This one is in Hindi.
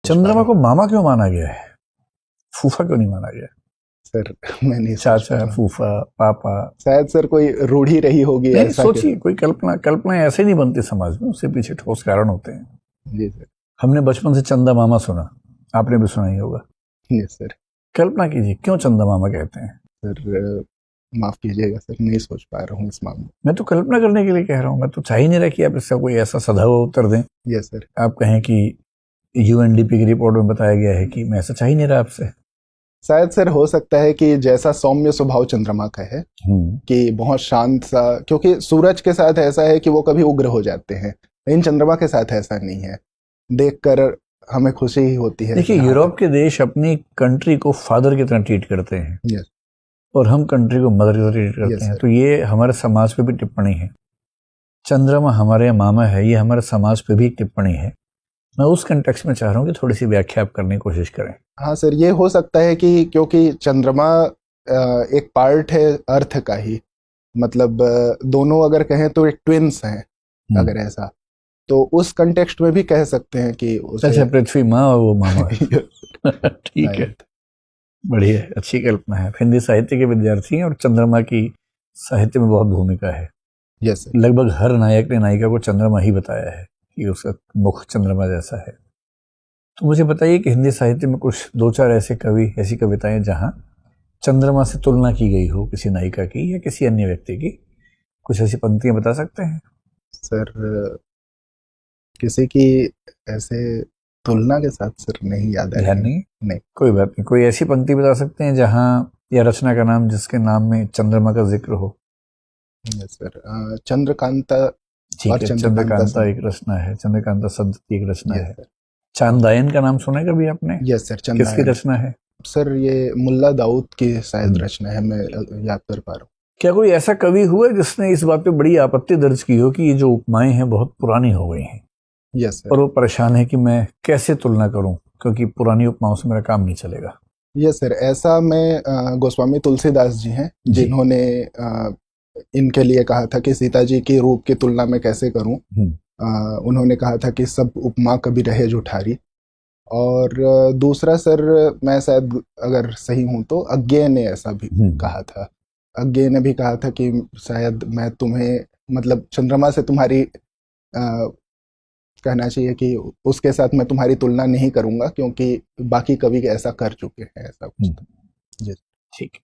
चंद्रमा को मामा क्यों माना गया है, फूफा क्यों नहीं माना गया? सर मैं नहीं चाचा, फूफा, पापा, शायद सर कोई रूढ़ी रही होगी। नहीं ऐसा सोचिए, कोई कल्पना ऐसे नहीं बनती समाज में, उससे पीछे ठोस कारण होते हैं। जी सर। हमने बचपन से चंदा मामा सुना, आपने भी सुना ही होगा। जी सर। कल्पना कीजिए क्यों चंदा मामा कहते हैं। सर माफ कीजिएगा सर, नहीं सोच पा रहा हूँ इस मामले। मैं तो कल्पना करने के लिए कह रहा हूँ, मैं तो चाह ही नहीं रहा कि आप इसका कोई ऐसा सधा हुआ उत्तर दें। Yes sir. आप कहें कि यूएनडीपी की रिपोर्ट में बताया गया है कि मैं ऐसा चाह ही नहीं रहा आपसे। शायद सर हो सकता है कि जैसा सौम्य स्वभाव चंद्रमा का है कि बहुत शांत सा, क्योंकि सूरज के साथ ऐसा है कि वो कभी उग्र हो जाते हैं, लेकिन चंद्रमा के साथ ऐसा नहीं है। देखकर हमें खुशी ही होती है। देखिए, यूरोप के देश अपनी कंट्री को फादर की तरह ट्रीट करते हैं। यस। और हम कंट्री को मदर की तरह ट्रीट करते हैं। तो ये हमारे समाज पे भी टिप्पणी है। चंद्रमा हमारे मामा है, ये हमारे समाज पे भी टिप्पणी है। मैं उस कंटेक्स्ट में चाह रहा हूँ कि थोड़ी सी व्याख्या आप करने की कोशिश करें। हाँ सर, ये हो सकता है कि क्योंकि चंद्रमा एक पार्ट है अर्थ का ही, मतलब दोनों अगर कहें तो एक ट्विन्स हैं, अगर ऐसा तो उस कंटेक्स्ट में भी कह सकते हैं कि अच्छा, पृथ्वी माँ और वो मामा। ठीक है, बढ़िया, अच्छी कल्पना है। हिंदी साहित्य के विद्यार्थी हैं और चंद्रमा की साहित्य में बहुत भूमिका है। यस। लगभग हर नायक ने नायिका को चंद्रमा ही बताया है कि उसका मुख चंद्रमा जैसा है। तो मुझे बताइए कि हिंदी साहित्य में कुछ दो चार ऐसे कवि, ऐसी कविताएं जहां चंद्रमा से तुलना की गई हो, किसी नायिका की या किसी अन्य व्यक्ति की, कुछ ऐसी पंक्तियां बता सकते हैं? सर किसी की ऐसे तुलना के साथ सर नहीं याद है। नहीं, कोई बात नहीं। कोई ऐसी पंक्ति बता सकते हैं जहां, या रचना का नाम जिसके नाम में चंद्रमा का जिक्र हो? सर चंद्रकांता। ठीक है, चंद्रकांता एक रचना है, चंद्रकांता संत की एक रचना है। चांदायन का नाम सुना है कभी आपने? Yes sir. किसकी रचना है? सर ये मुल्ला दाऊद की शायद रचना है, मैं याद कर पा रहा हूँ। क्या कोई ऐसा कवि हुआ जिसने इस बात पे बड़ी आपत्ति दर्ज की हो कि ये जो उपमाएं हैं बहुत पुरानी हो गई हैं? Yes sir. और वो परेशान है कि मैं कैसे तुलना करूं, क्योंकि पुरानी उपमाओं से मेरा काम नहीं चलेगा। यस सर, ऐसा मैं गोस्वामी तुलसीदास जी हैं जिन्होंने इनके लिए कहा था कि सीता जी की रूप की तुलना में कैसे करूं। उन्होंने कहा था कि सब उपमा कभी रहे जुठारी। और दूसरा सर, मैं शायद अगर सही हूं तो अज्ञेय ने ऐसा भी कहा था। अज्ञेय ने भी कहा था कि शायद मैं तुम्हें, मतलब चंद्रमा से तुम्हारी कहना चाहिए कि उसके साथ मैं तुम्हारी तुलना नहीं करूंगा क्योंकि बाकी कवि ऐसा कर चुके हैं, ऐसा कुछ। जी ठीक।